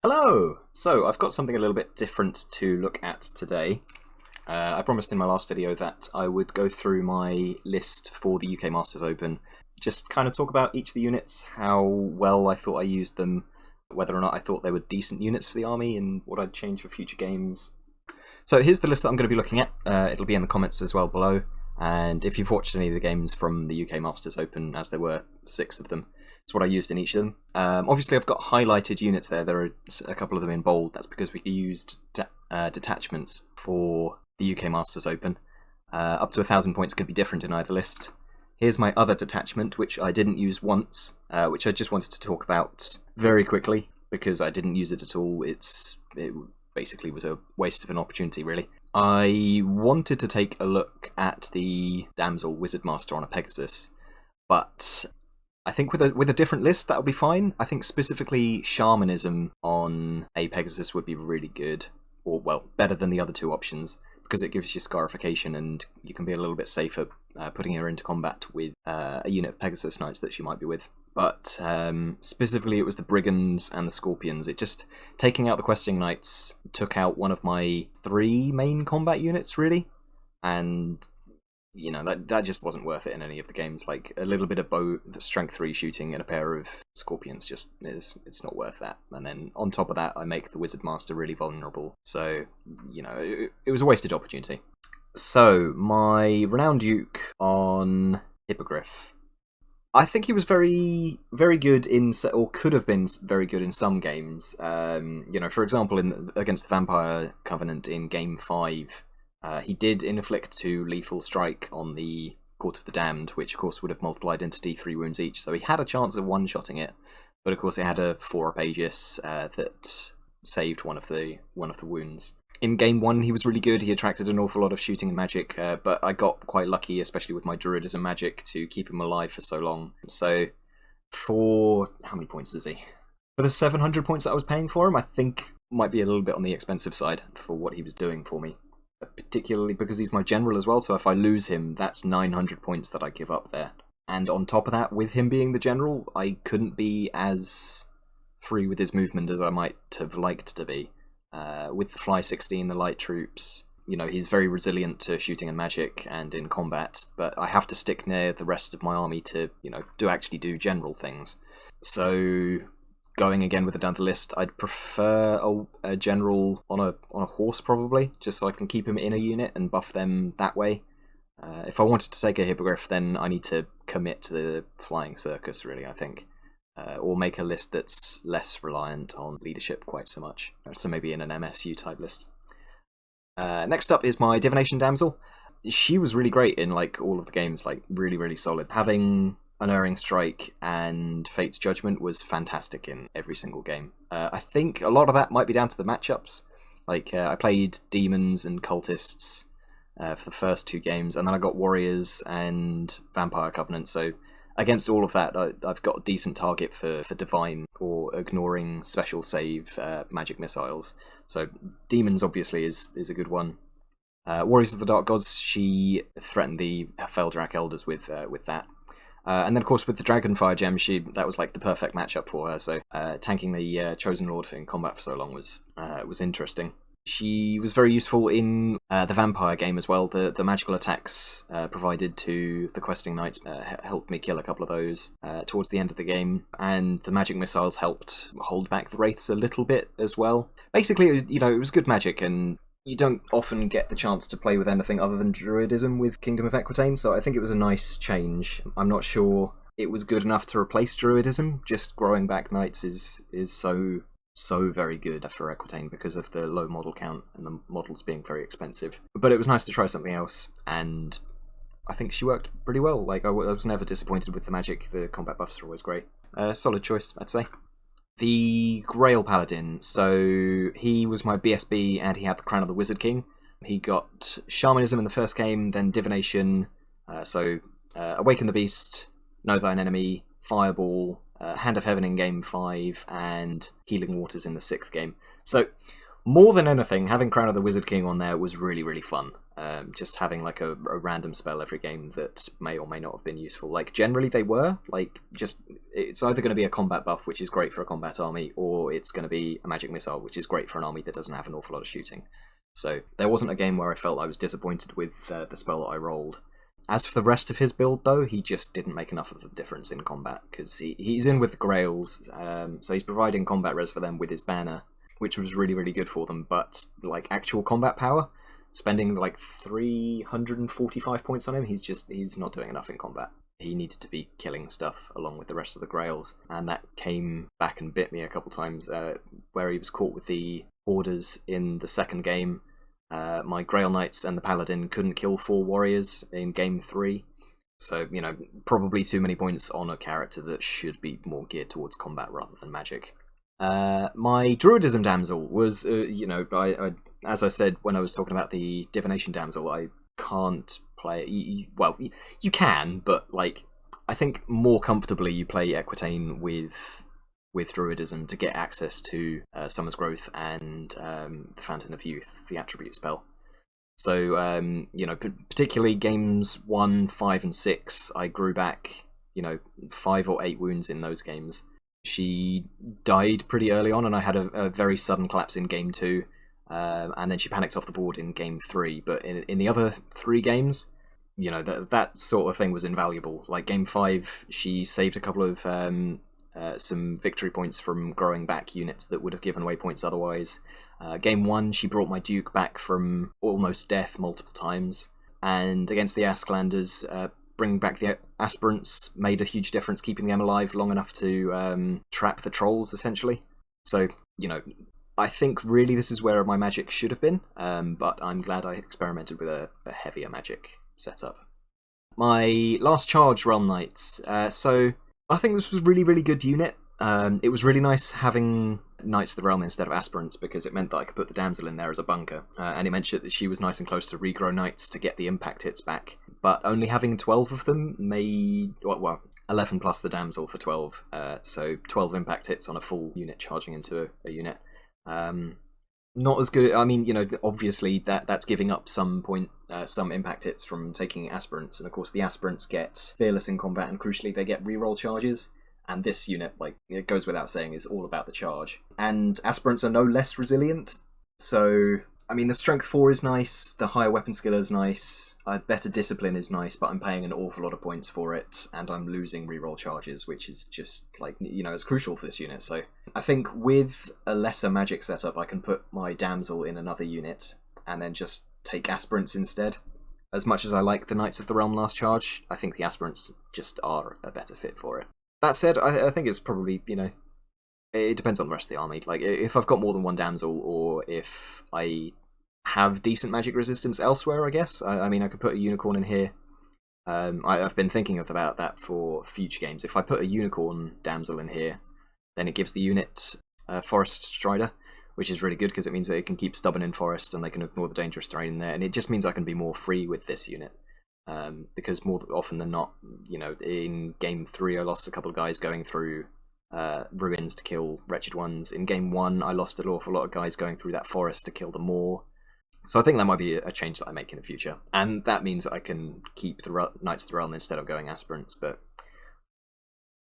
Hello! So, I've got something a little bit different to look at today. I promised in my last video that I would go through my list for the UK Masters Open, just kind of talk about each of the units, how well I thought I used them, whether or not I thought they were decent units for the army, and what I'd change for future games. So here's the list that I'm going to be looking at. It'll be in the comments as well below, and if you've watched any of the games from the UK Masters Open, as there were 6 of them, it's what I used in each of them. Obviously I've got highlighted units there. There are a couple of them in bold. That's because we used detachments for the UK Masters Open. Up to 1,000 points can be different in either list. Here's my other detachment, which I didn't use once, which I just wanted to talk about very quickly, because I didn't use it at all. It basically was a waste of an opportunity, really. I wanted to take a look at the Damsel Wizard Master on a Pegasus, but I think with a different list that'll be fine. I think specifically Shamanism on a Pegasus would be really good, or well, better than the other 2 options, because it gives you scarification and you can be a little bit safer putting her into combat with a unit of Pegasus Knights that she might be with. But specifically it was the Brigands and the Scorpions. It just, taking out the Questing Knights took out one of my 3 main combat units, really, and you know, that just wasn't worth it in any of the games. Like, a little bit of strength 3 shooting and a pair of Scorpions just it's not worth that. And then on top of that, I make the Wizard Master really vulnerable. So, you know, it was a wasted opportunity. So, my Renown Duke on Hippogriff. I think he was very, very good or could have been very good in some games. You know, for example, against the Vampire Covenant in Game 5, he did inflict 2 lethal strike on the Court of the Damned, which of course would have multiplied into D3 wounds each, so he had a chance of one-shotting it, but of course it had a 4-up Aegis that saved one of the wounds. In Game 1 he was really good. He attracted an awful lot of shooting and magic, but I got quite lucky, especially with my Druidism magic, to keep him alive for so long. So for, how many points is he? For the 700 points that I was paying for him, I think might be a little bit on the expensive side for what he was doing for me. Particularly because he's my general as well, so if I lose him, that's 900 points that I give up there. And on top of that, with him being the general, I couldn't be as free with his movement as I might have liked to be. With the Fly 16, the light troops, you know, he's very resilient to shooting and magic and in combat, but I have to stick near the rest of my army to, you know, actually do general things. So going again with another list, I'd prefer a general on a horse, probably, just so I can keep him in a unit and buff them that way. If I wanted to take a Hippogriff, then I need to commit to the Flying Circus, really, I think. Or make a list that's less reliant on leadership quite so much. So maybe in an MSU type list. Next up is my Divination Damsel. She was really great in like all of the games, like really, really solid. Having Unerring Strike and Fate's Judgment was fantastic in every single game. I think a lot of that might be down to the matchups. Like, I played Demons and Cultists for the first 2 games, and then I got Warriors and Vampire Covenant, so against all of that, I've got a decent target for Divine or ignoring special save magic missiles. So Demons obviously is a good one. Warriors of the Dark Gods, she threatened the Feldrak Elders with that. And then, of course, with the Dragonfire gem, that was like the perfect matchup for her. So tanking the Chosen Lord in combat for so long was interesting. She was very useful in the Vampire game as well. The magical attacks provided to the Questing Knights helped me kill a couple of those towards the end of the game, and the magic missiles helped hold back the Wraiths a little bit as well. Basically, it was good magic, and you don't often get the chance to play with anything other than Druidism with Kingdom of Equitain, so I think it was a nice change. I'm not sure it was good enough to replace Druidism. Just growing back Knights is so very good for Equitain because of the low model count and the models being very expensive. But it was nice to try something else, and I think she worked pretty well. Like, I was never disappointed with the magic. The combat buffs are always great. Solid choice, I'd say. The Grail Paladin, so he was my BSB and he had the Crown of the Wizard King. He got Shamanism in the first game, then Divination, Awaken the Beast, Know Thine Enemy, Fireball, Hand of Heaven in Game 5, and Healing Waters in the 6th game. So, more than anything, having Crown of the Wizard King on there was really, really fun. just having like a random spell every game that may or may not have been useful. Like generally they were, like just it's either going to be a combat buff, which is great for a combat army, or it's going to be a magic missile, which is great for an army that doesn't have an awful lot of shooting. So there wasn't a game where I felt I was disappointed with the spell that I rolled. As for the rest of his build, though, he just didn't make enough of a difference in combat, because he's in with the Grails, so he's providing combat res for them with his banner, which was really, really good for them, but like actual combat power, spending like 345 points on him, he's not doing enough in combat. He needed to be killing stuff along with the rest of the Grails, and that came back and bit me a couple times, where he was caught with the Orders in the second game. My Grail Knights and the Paladin couldn't kill 4 warriors in game 3. So, probably too many points on a character that should be more geared towards combat rather than magic. My Druidism Damsel was, I as I said when I was talking about the Divination Damsel, I can't play... you can, but, like, I think more comfortably you play Equitaine with Druidism to get access to Summer's Growth and the Fountain of Youth, the attribute spell. So, particularly games 1, 5, and 6, I grew back, 5 or 8 wounds in those games. She died pretty early on, and I had a very sudden collapse in game 2, and then she panicked off the board in game 3. But in the other 3 games, that sort of thing was invaluable. Like game 5, she saved a couple of... some victory points from growing back units that would have given away points otherwise. Game 1, she brought my Duke back from almost death multiple times, and against the Asklanders, bringing back the aspirants made a huge difference, keeping them alive long enough to trap the trolls, essentially. So, I think really this is where my magic should have been, but I'm glad I experimented with a heavier magic setup. My last charge, Realm Knights. So I think this was a really, really good unit. It was really nice having Knights of the Realm instead of aspirants, because it meant that I could put the Damsel in there as a bunker, and it meant that she was nice and close to regrow Knights to get the impact hits back. But only having 12 of them made... 11 plus the Damsel for 12, so 12 impact hits on a full unit charging into a unit. Not as good. I mean, obviously that's giving up some impact hits from taking aspirants, and of course the aspirants get fearless in combat, and crucially they get reroll charges. And this unit, it goes without saying, is all about the charge. And aspirants are no less resilient. So, I mean, the strength 4 is nice, the higher weapon skill is nice, better discipline is nice, but I'm paying an awful lot of points for it, and I'm losing reroll charges, which is just, it's crucial for this unit. So I think with a lesser magic setup, I can put my Damsel in another unit, and then just take aspirants instead. As much as I like the Knights of the Realm last charge, I think the aspirants just are a better fit for it. That said, I think it's probably, it depends on the rest of the army. Like, if I've got more than one Damsel, or if I have decent magic resistance elsewhere, I guess. I mean, I could put a Unicorn in here. I've been thinking about that for future games. If I put a Unicorn Damsel in here, then it gives the unit Forest Strider, which is really good because it means that it can keep stubborn in Forest and they can ignore the dangerous terrain in there. And it just means I can be more free with this unit. Because more often than not, in game 3 I lost a couple of guys going through ruins to kill wretched ones. In game 1 I lost an awful lot of guys going through that forest to kill the Maw. So I think that might be a change that I make in the future. And that means that I can keep the Knights of the Realm instead of going aspirants, but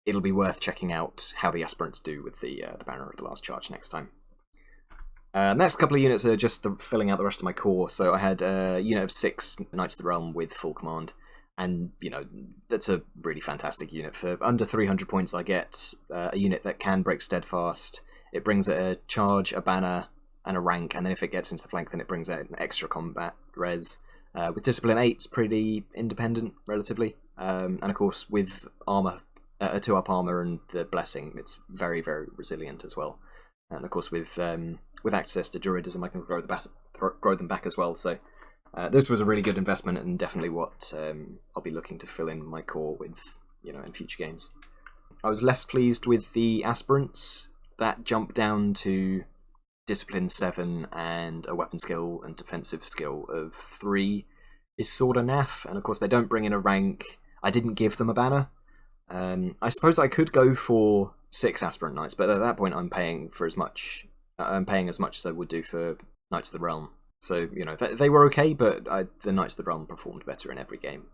it'll be worth checking out how the aspirants do with the Banner of the Last Charge next time. Next couple of units are just filling out the rest of my core. So I had a unit of 6 Knights of the Realm with full command, and that's a really fantastic unit. For under 300 points I get a unit that can break steadfast. It brings a charge, a banner, and a rank, and then if it gets into the flank then it brings out an extra combat res. With discipline 8 it's pretty independent relatively, and of course with armor, a 2-up armor and the blessing, it's very, very resilient as well. And of course with access to Druidism I can grow them back as well. So this was a really good investment, and definitely what I'll be looking to fill in my core with, in future games. I was less pleased with the aspirants. That jump down to discipline 7 and a weapon skill and defensive skill of 3 is sort of naff, and of course they don't bring in a rank. I didn't give them a banner. I suppose I could go for 6 aspirant knights, but at that point I'm paying as much as I would do for Knights of the Realm. So, you know, they were okay, but the Knights of the Realm performed better in every game.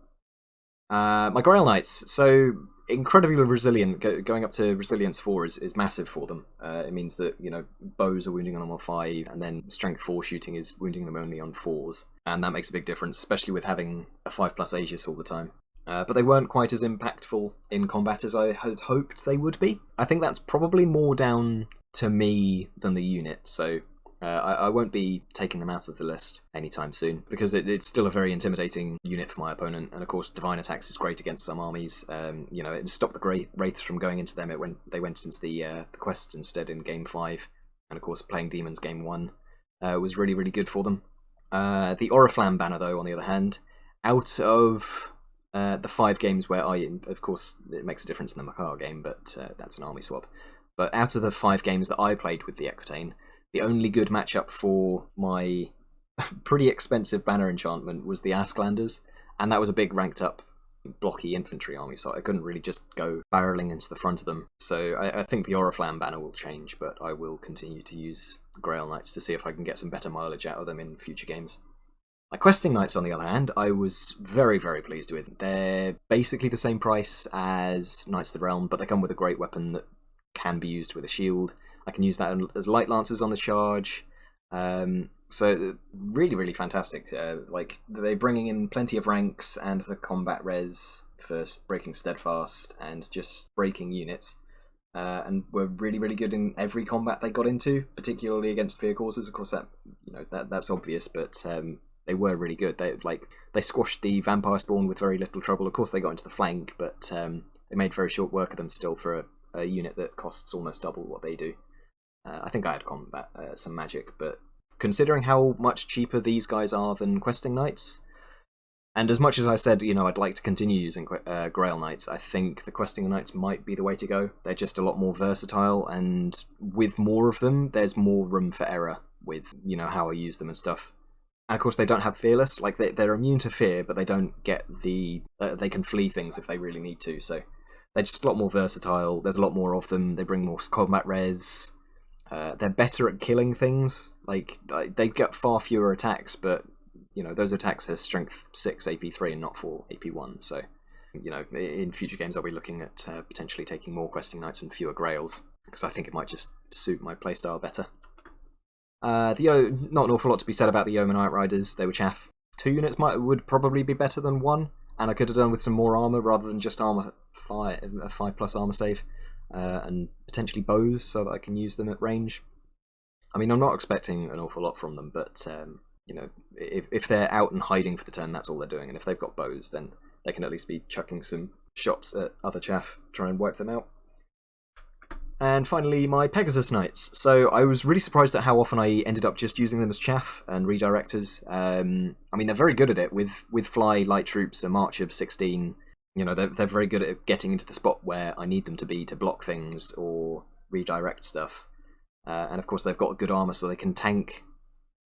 My Grail Knights, so incredibly resilient, going up to Resilience 4 is massive for them. It means that, you know, bows are wounding them on 5, and then Strength 4 shooting is wounding them only on 4s. And that makes a big difference, especially with having a 5+ Aegis all the time. But they weren't quite as impactful in combat as I had hoped they would be. I think that's probably more down to me than the unit, so I won't be taking them out of the list anytime soon, because it's still a very intimidating unit for my opponent, and of course Divine Attacks is great against some armies. You know, it stopped the Wraiths from going into them when they went into the quests instead in Game 5, and of course playing Demons Game 1 was really, really good for them. The Oriflamme banner, though, on the other hand, out of the 5 games where of course it makes a difference in the Makar game, but that's an army swap. But out of the 5 games that I played with the Equitain, the only good matchup for my pretty expensive banner enchantment was the Asklanders, and that was a big ranked up blocky infantry army, so I couldn't really just go barreling into the front of them. So I think the Oriflamme banner will change, but I will continue to use Grail Knights to see if I can get some better mileage out of them in future games. My Questing Knights, on the other hand, I was very, very pleased with. They're basically the same price as Knights of the Realm, but they come with a great weapon that can be used with a shield. I can use that as Light Lancers on the charge. So really, really fantastic. Like, they're bringing in plenty of ranks and the combat res for breaking Steadfast and just breaking units. And were really, really good in every combat they got into, particularly against Fear Causers. Of course, that's obvious, but they were really good. They squashed the Vampire Spawn with very little trouble. Of course, they got into the flank, but they made very short work of them still for a unit that costs almost double what they do. I think I had combat some magic, but considering how much cheaper these guys are than Questing Knights, and as much as I said, you know, I'd like to continue using Grail Knights, I think the Questing Knights might be the way to go. They're just a lot more versatile, and with more of them, there's more room for error with, you know, how I use them and stuff. And of course, they don't have Fearless. Like, they're immune to fear, but they don't get the... they can flee things if they really need to, so they're just a lot more versatile. There's a lot more of them. They bring more combat res. They're better at killing things. Like, they get far fewer attacks, but, you know, those attacks are strength 6 AP3 and not 4 AP1. So, you know, in future games I'll be looking at potentially taking more Questing Knights and fewer Grails, because I think it might just suit my playstyle better. Not an awful lot to be said about the Omen Outriders. They were chaff. 2 units would probably be better than 1, and I could have done with some more armor rather than just a 5+ armor save. And potentially bows so that I can use them at range. I mean, I'm not expecting an awful lot from them, but you know, if they're out and hiding for the turn, that's all they're doing. And if they've got bows, then they can at least be chucking some shots at other chaff, try and wipe them out. And finally, my Pegasus Knights. So I was really surprised at how often I ended up just using them as chaff and redirectors. I mean, they're very good at it with fly, light troops, a march of 16. You know, they're very good at getting into the spot where I need them to be to block things or redirect stuff. And of course, they've got good armor, so they can tank,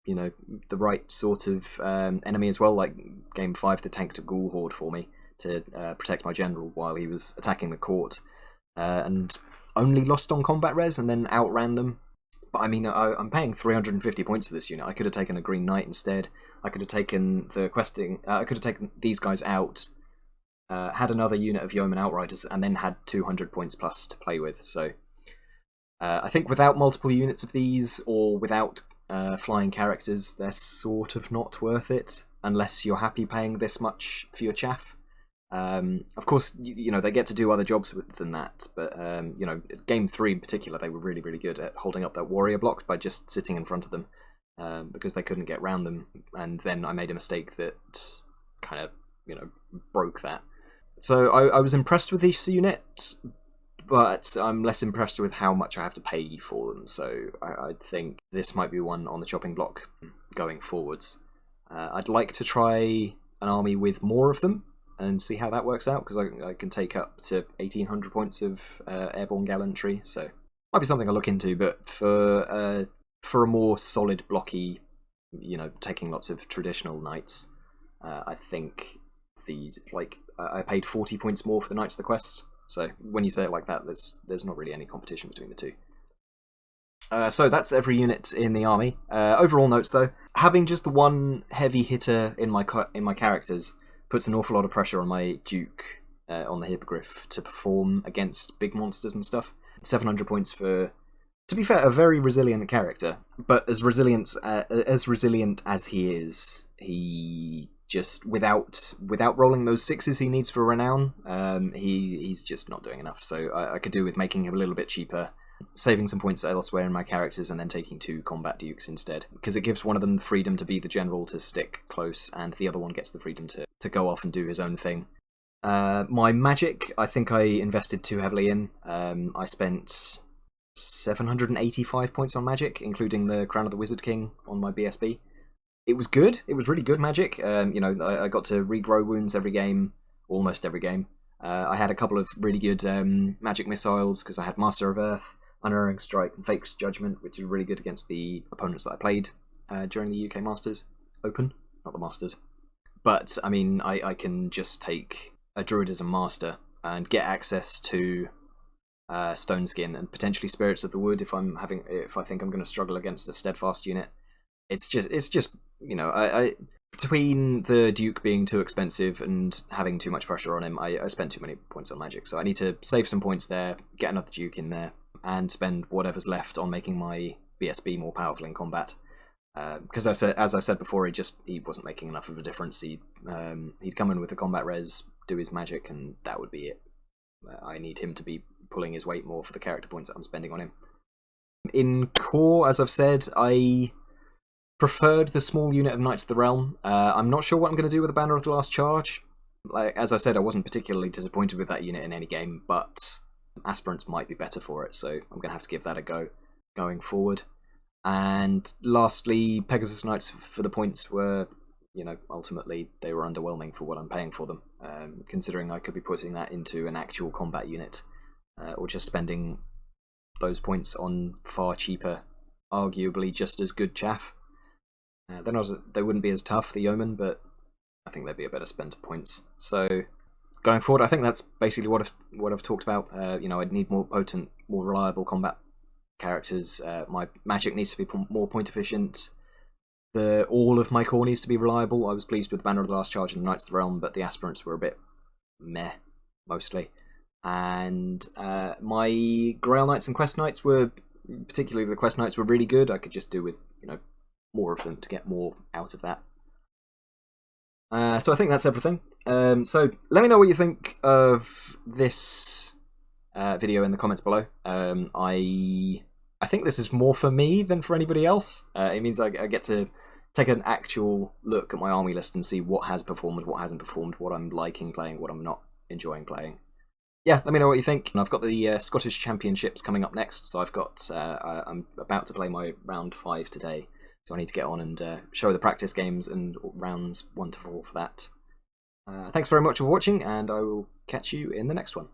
you know, the right sort of enemy as well. Like Game 5, they tanked a Ghoul Horde for me to protect my general while he was attacking the court. And only lost on combat res and then outran them. But I mean, I'm paying 350 points for this unit. I could have taken a Green Knight instead. I could have taken the questing. I could have taken these guys out. Had another unit of Yeoman Outriders, and then had 200 points plus to play with. So I think without multiple units of these, or without flying characters, they're sort of not worth it, unless you're happy paying this much for your chaff. Of course, you know, they get to do other jobs than that, but you know, Game 3 in particular, they were really, really good at holding up that warrior block by just sitting in front of them, because they couldn't get round them, and then I made a mistake that kind of, you know, broke that. So I was impressed with this unit, but I'm less impressed with how much I have to pay for them, so I think this might be one on the chopping block going forwards. I'd like to try an army with more of them and see how that works out, because I can take up to 1800 points of airborne gallantry, so might be something I'll look into, but for a more solid blocky, you know, taking lots of traditional knights, I think these, like, I paid 40 points more for the Knights of the Quest, so when you say it like that, there's not really any competition between the two. So that's every unit in the army. Overall notes though, having just the one heavy hitter in my characters puts an awful lot of pressure on my Duke on the Hippogriff to perform against big monsters and stuff. 700 points for, to be fair, a very resilient character, but as resilient as he is, he just without rolling those sixes he needs for Renown, he's just not doing enough. So I could do with making him a little bit cheaper, saving some points elsewhere in my characters, and then taking 2 combat dukes instead, because it gives one of them the freedom to be the general to stick close, and the other one gets the freedom to go off and do his own thing. My magic, I think I invested too heavily in. I spent 785 points on magic, including the Crown of the Wizard King on my BSB. It was good. It was really good magic. I got to regrow wounds every game, almost every game. I had a couple of really good magic missiles because I had Master of Earth, Unerring Strike, and Fake's Judgment, which is really good against the opponents that I played during the UK Masters Open, not the Masters. But I mean, I can just take a Druidism Master and get access to Stone Skin and potentially Spirits of the Wood if I think I'm going to struggle against a Steadfast unit. It's just I between the Duke being too expensive and having too much pressure on him, I spent too many points on magic. So I need to save some points there, get another Duke in there, and spend whatever's left on making my BSB more powerful in combat. Because as I said before, he wasn't making enough of a difference. He'd come in with the combat res, do his magic, and that would be it. I need him to be pulling his weight more for the character points that I'm spending on him. In core, as I've said, I preferred the small unit of Knights of the Realm. I'm not sure what I'm going to do with the Banner of the Last Charge. As I said, I wasn't particularly disappointed with that unit in any game, but aspirants might be better for it, so I'm going to have to give that a go going forward. And lastly, Pegasus Knights for the points were, ultimately they were underwhelming for what I'm paying for them, considering I could be putting that into an actual combat unit, or just spending those points on far cheaper, arguably just as good chaff. They wouldn't be as tough, the Omen, but I think they'd be a better spend of points. So going forward, I think that's basically what I've talked about. I'd need more potent, more reliable combat characters. My magic needs to be more point efficient. All of my core needs to be reliable. I was pleased with the Banner of the Last Charge and the Knights of the Realm, but the aspirants were a bit meh, mostly. And my Grail Knights and Quest Knights were, particularly the Quest Knights, were really good. I could just do with more of them to get more out of that. So I think that's everything. So let me know what you think of this video in the comments below. I think this is more for me than for anybody else. It means I get to take an actual look at my army list and see what has performed, what hasn't performed, what I'm liking playing, what I'm not enjoying playing. Yeah, let me know what you think. I've got the Scottish Championships coming up next, so I'm about to play my round 5 today. So I need to get on and show the practice games and rounds 1 to 4 for that. Thanks very much for watching, and I will catch you in the next one.